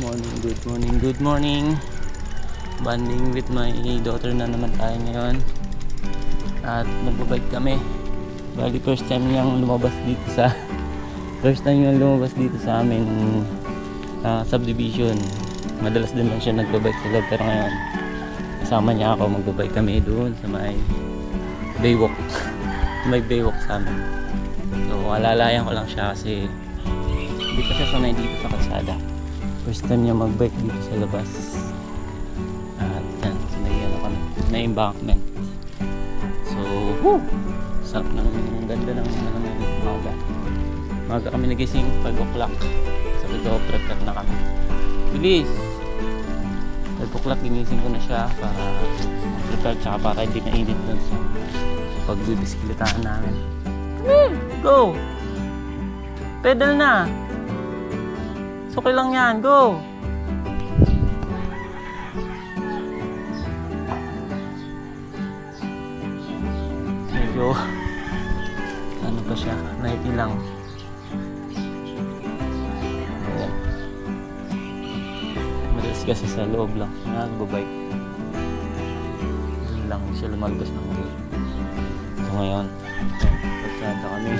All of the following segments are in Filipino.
Good morning. Bonding with my daughter na naman tayo ngayon. At magbabike kami. Bali first time niyang lumabas dito sa amin subdivision. Madalas din lang siya nagbabike sa loob, pero ngayon kasama niya ako, magbabike kami doon sa may baywalk. May baywalk sa amin. So alalayan ko lang siya kasi hindi pa siya sanay dito sa kalsada. First time niya magbike dito sa labas. At yan, sinayan ako na embankment. So sarap na naman, ang ganda ng umaga. Umaga kami nagising 5 o'clock. Sabi ko, prepare na kami. Bilis! 5 o'clock ginising ko na siya para prepare, tsaka para hindi mainit dun sa pagbibiskilitaan namin. Go! Pedal na! Okay lang yan, go! Medyo ano pa siya, naiti lang. Ayan. Madalas kasi sa loob lang nagbabike. Doon lang siya lumalabas ng gate. So ngayon pagkada kami.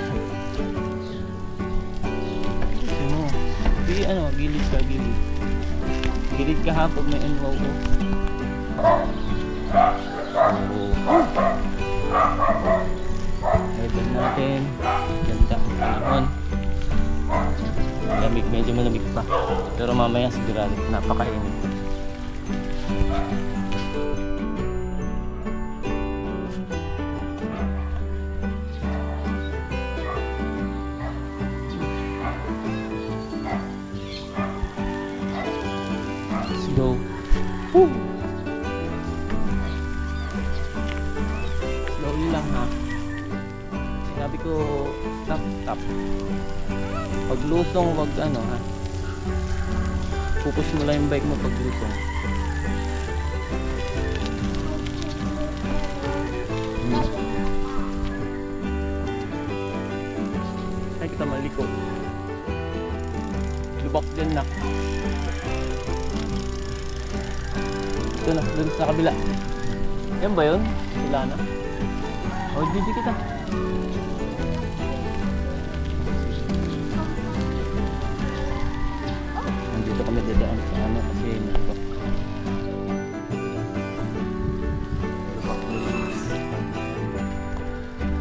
Gilid ka ha pag may NWO. Idol natin. Ganda ang panahon. Malamig, medyo malamig pa. Pero mamaya sigurado napakainit. Go. Woo! Slowly lang ha. Sinabi ko stop. Pag lusong wag ano ha. Focus mo lang yung bike mo pag lusong. Ay kita maliko. Lubak din na. Ito na, dun sa kabila. Yan ba yun? Wala na. O, didi kita. Nandito kami dadaan sa ano kasi nalubak.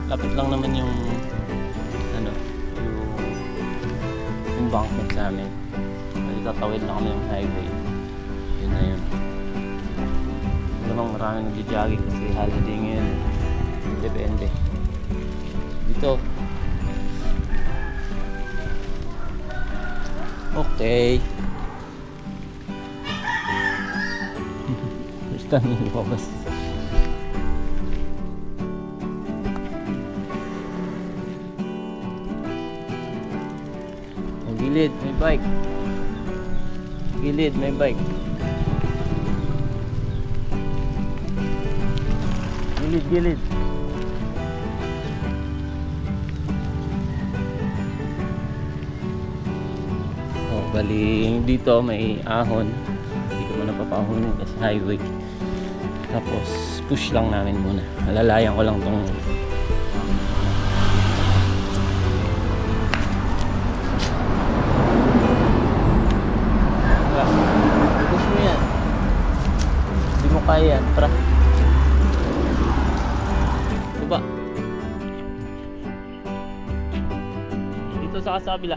Lapit lang naman yung ano, yung embankment sa amin. Kasi tatawid na kami yung highway. Yun na yun. Namang maraming nagja-jogging kasi holiday ngayon. Depende. Dito. Okay. First time yung lumabas. Ang gilid, may bike. Gilid, may bike. Gilid. Oh, bali dito may ahon. Hindi ko muna papahonin kasi highway. Tapos push lang namin muna. Alalayan ko lang tong push mo yan. Hindi mo kaya yan. Tara. Dito sa kabila.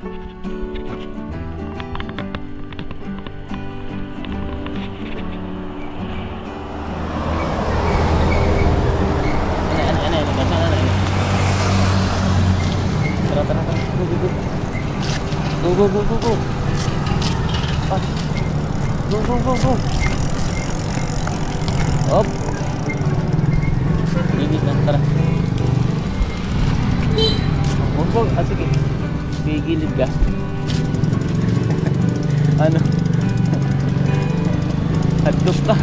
Tara. Go. Go. Hop. Gigit na, tara. Huwag. Sige. Gigilid ka. Ano? Hadlok ka.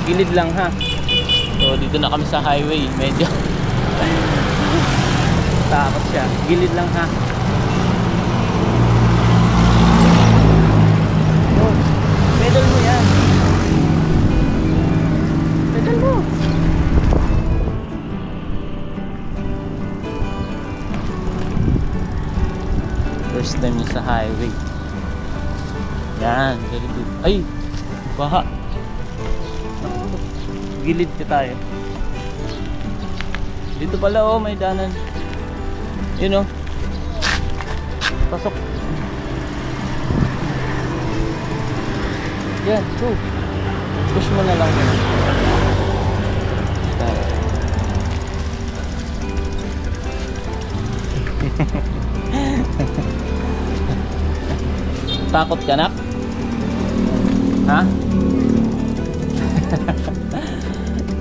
Gilid lang ha. So dito na kami sa highway. Medyo takot siya. Gilid lang ha. Yan, very good. Ay! Baha! Naku, gilid ka tayo. Dito pala oh, may danan. Yun oh. Pasok. Yan, go. Push mo na lang. Takot ka na? Ha?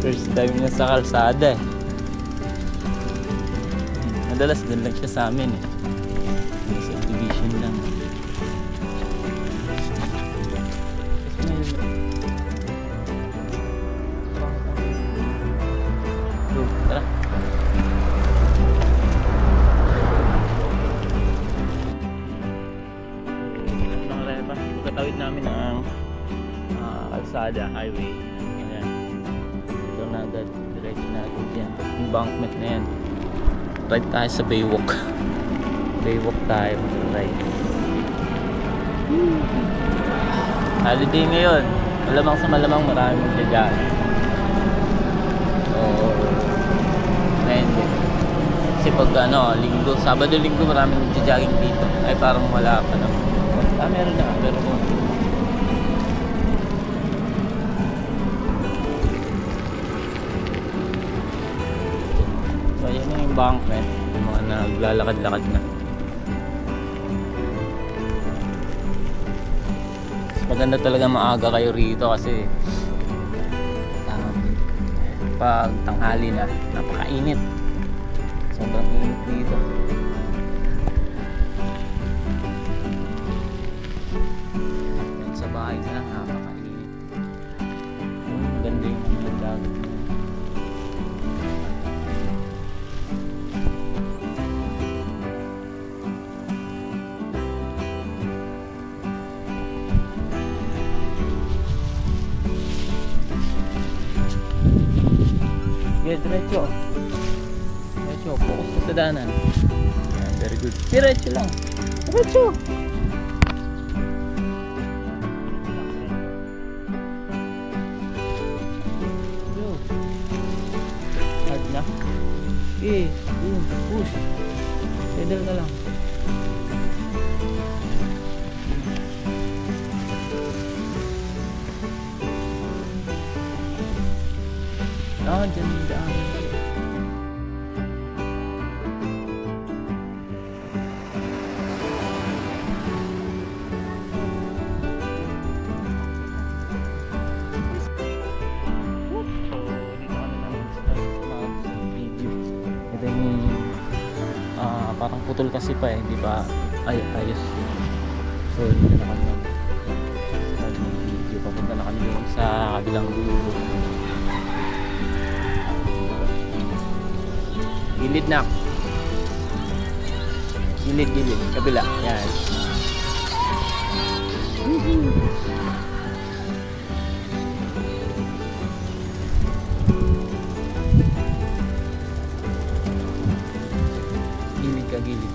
First time niya sa kalsada eh. Madalas din lang siya sa amin eh. Sa division lang. Tara. Pagkatawid namin ang kalsada, highway. Ayan. Ito na agad. Diretso na agad yan. Embankment na yan. Ride tayo sa Baywalk. Baywalk tayo. Ride. Holiday ngayon. Malamang sa malamang marami magdadaan. So, ngayon din. Kasi pag linggo, Sabado, linggo maraming magja-jogging dito. Ay parang wala pa na. Meron na. Meron mo. So, yan yung embankment. Yung mga naglalakad-lakad na. Maganda talaga maaga kayo rito kasi pag tanghali na, napakainit. Sobrang init dito. Sa bahay na, napakainit. Ganda yung mga dagat. Yeah, diretso. Diretso, focus sa daanan. Yeah, very good. Diretso lang. Diretso. Go. Hard na. Okay, boom, push. Pedal ka lang. Dyan yung daan. Ito yung parang putol kasi pa eh, di ba? Ay, ayos. So, dito na kami video. Papunta na kami yung sa kabilang dulo. Gilid na. Gilid, kabila. Yan. Gilid ka, gilid.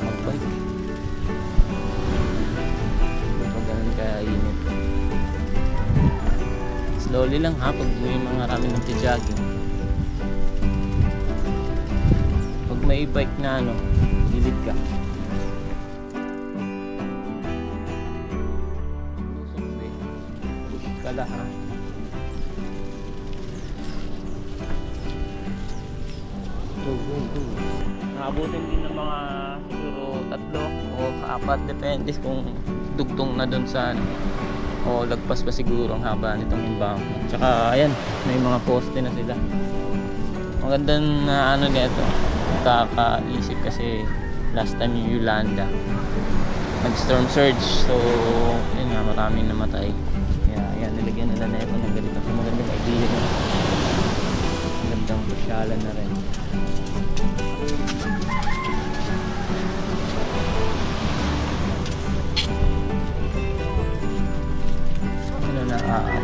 Magbike. Kapag ganun ka init. Slowly lang ha, pag may mga rami nagja-jogging. Pag may bike na gilid ka. Push ka lang ha. Go. Naabutin din ng mga siguro 3 o 4, depende kung dugtong na dun sa o lagpas pa siguro ang haba nitong embankment. Tsaka ayan, may mga poste na sila. Magandang nito, kakaisip kasi last time yung Yolanda nag storm surge, so yun nga, maraming namatay. Kaya ayan, nilagyan nila na ito ng ganito. So magandang idea na, magandang pasyalan na rin.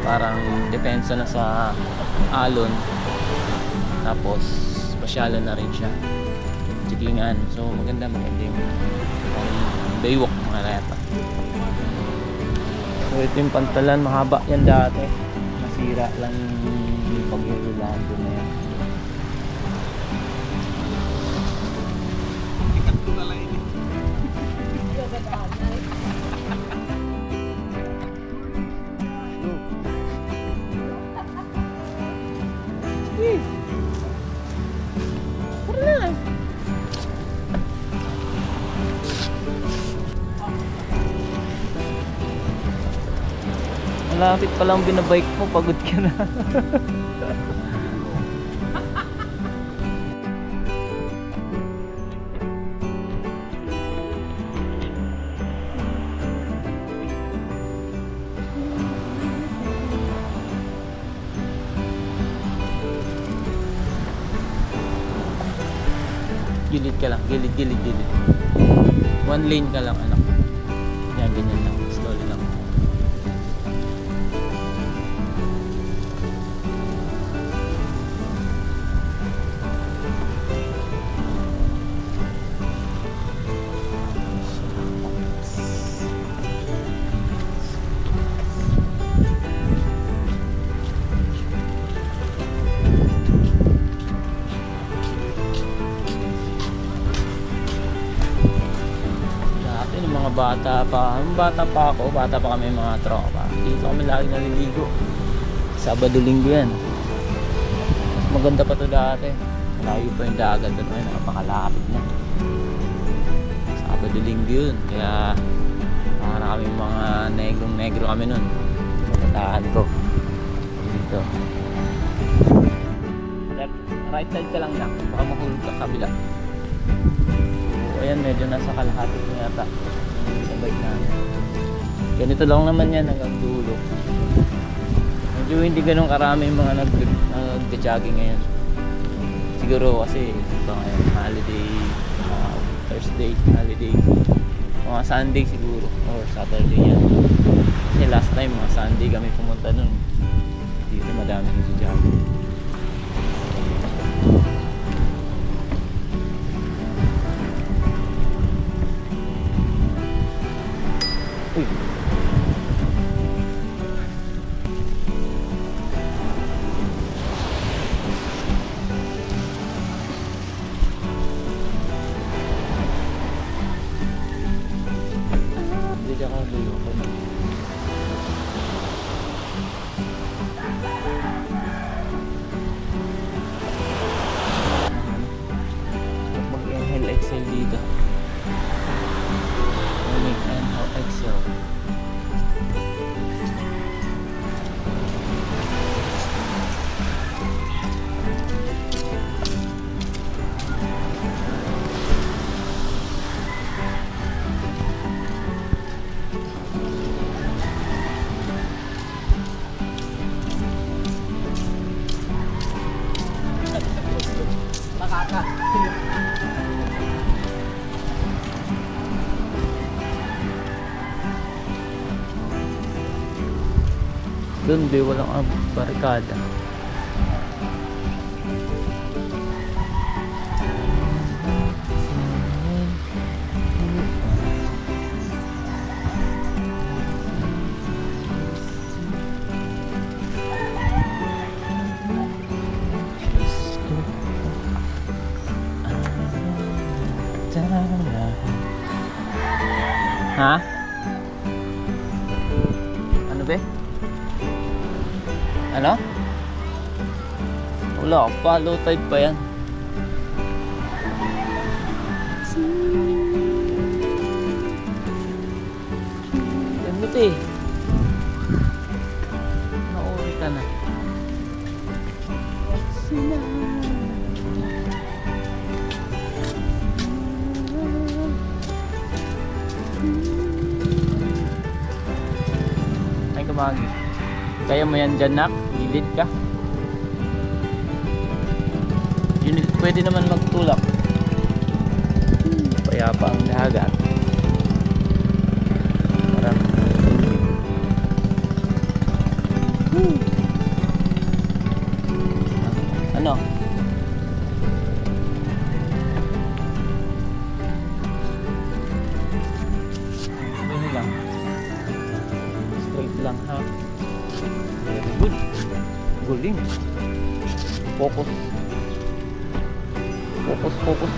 Parang depensa na sa alon, tapos pasyalan na rin siya. Siglingan. So maganda yung Baywalk mga reta. So ito yung pantalan, mahaba yan dati. Nasira lang yung pag-iulahan doon na yan. Malapit pa lang binabike mo, pagod ka na. Gilid ka lang, gilid. One lane ka lang, anak. Yan, ganyan lang, slowly lang. Bata pa kami mga tropa. Dito kami lagi naliligo. Sabado linggo yan. Maganda pa to dati. Malayo pa yung dagat doon, nakapakalapit na. Sabado linggo yun. Kaya para kami mga negro kami nun. Matataan ko. Dito. Right side ka lang na. Baka mahulog ka kabila. So, ayan, medyo nasa kalahati na yata. Bike namin. Ganito lang naman yan hanggang dulo. Medyo hindi ganun karami yung mga nag-jogging ngayon. Siguro kasi ito ngayon holiday, Thursday holiday, mga Sunday siguro or Saturday yan. Kasi last time mga Sunday kami pumunta nun. Dito madami nag-jogging. Mag-exhale dito. Exhale. Doon di walang barikada. Ha? Ano be? Ano? Wala pa, low tide pa yan. Ganda eh. Nauwi ka na. Ay kumagi. Kaya mo yan dyan, nak? Gilid ka. Yun, pwede naman magtulak. Payapa ang dagat. Parang ano? galing. Focus. Focus, focus.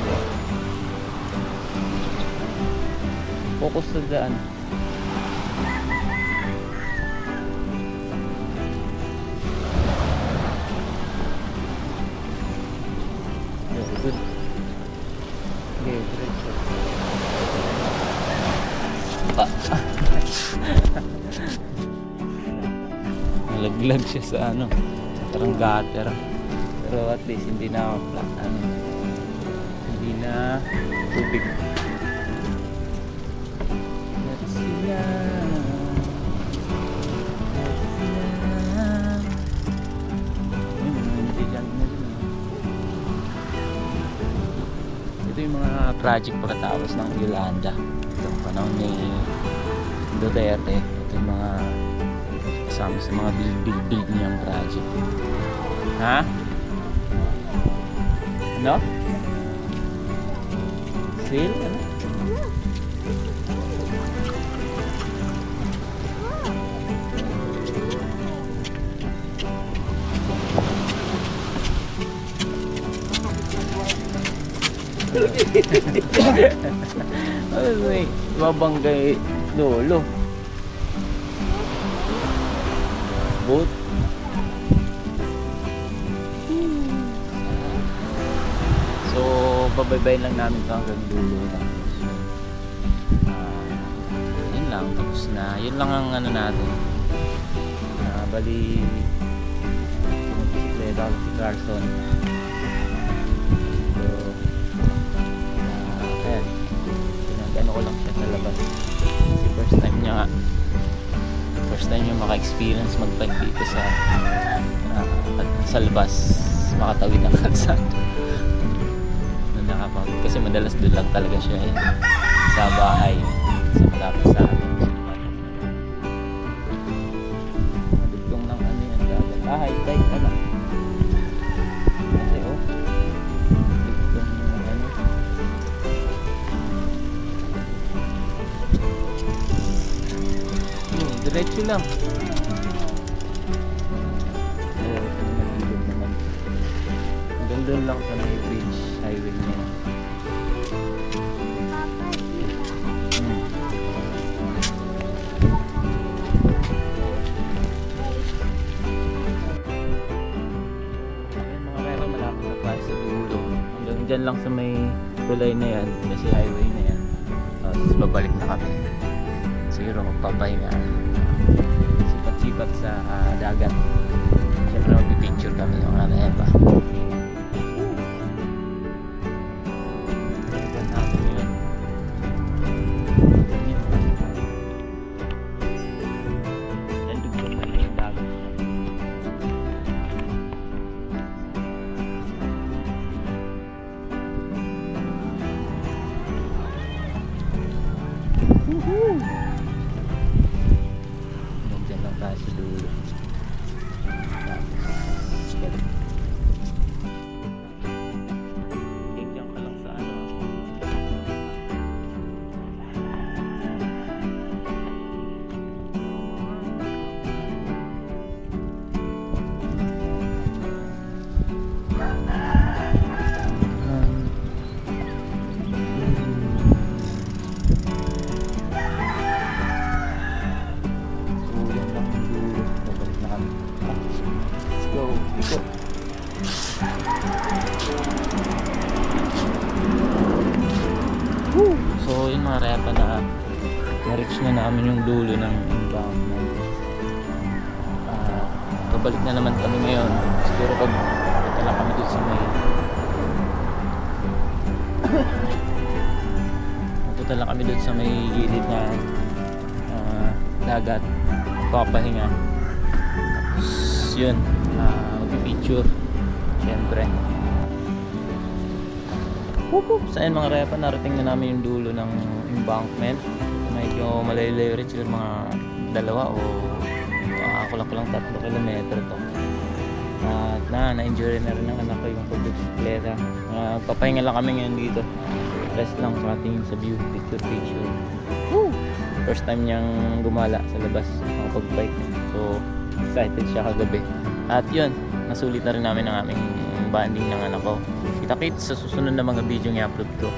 Focus sa daan. Very good. Okay, diretso. Nalaglag siya sa ano, parang gutter. Pero at least hindi na hindi na tubig. Let's see na. Ito yung mga project pagkatapos ng Yolanda. Itong panahon ni Duterte. Ito yung mga kasama sa mga build niyang project. Ha? Ano? Sail? Ano? Ano eh? Mabanggay lolo. Boat. So, babaybayin lang namin ito hanggang dulo lang. Yun lang, tapos na. Yun lang ang ano natin. Bali, bisikleta si Carson. So, ayan. Pinag-ano ko lang siya sa labas. Kasi first time niya nga. First time niya maka-experience mag-bike dito sa labas. Makatawid ng kalsada. Kasi madalas doon lang talaga siya sa bahay, sa malapit sa amin. Madugtong ng ano yan, dagat. High tide na lang. Kasi dugtong ng ano. Diretso lang. Doon lang sa may bridge, highway niya. Dyan lang sa may tulay na yan, kasi highway na yan. Tapos babalik na kami. Siguro magpapahinga. Sipat-sipat sa dagat. Siyempre magpipicture kami ng Arepa. Nandiyan lang tayo sa dulo. Tingnan ka lang sa ano. So yun mga repa na-reach na namin yung dulo ng embankment. Babalik na naman kami ngayon. Siguro pag punta lang kami dun sa may punta lang kami dun sa may gilid na dagat, magpapahinga. Tapos yun, mag-picture syempre. So ayun mga repa, narating na namin yung dulo ng embankment. Medyo malayo-layo rin, siguro mga 2 o kulang-kulang 3 kilometro to. At na-enjoy na rin ng anak ko yung pag-bisikleta. Papahinga lang kami ngayon dito. Rest lang sa tingin sa view, picture. First time niyang gumala sa labas, makapag-bike. So excited siya kagabi. At yun, nasulit na rin namin ang aming banding ng anak ko. Kita-kits sa susunod na mga video i-upload ko.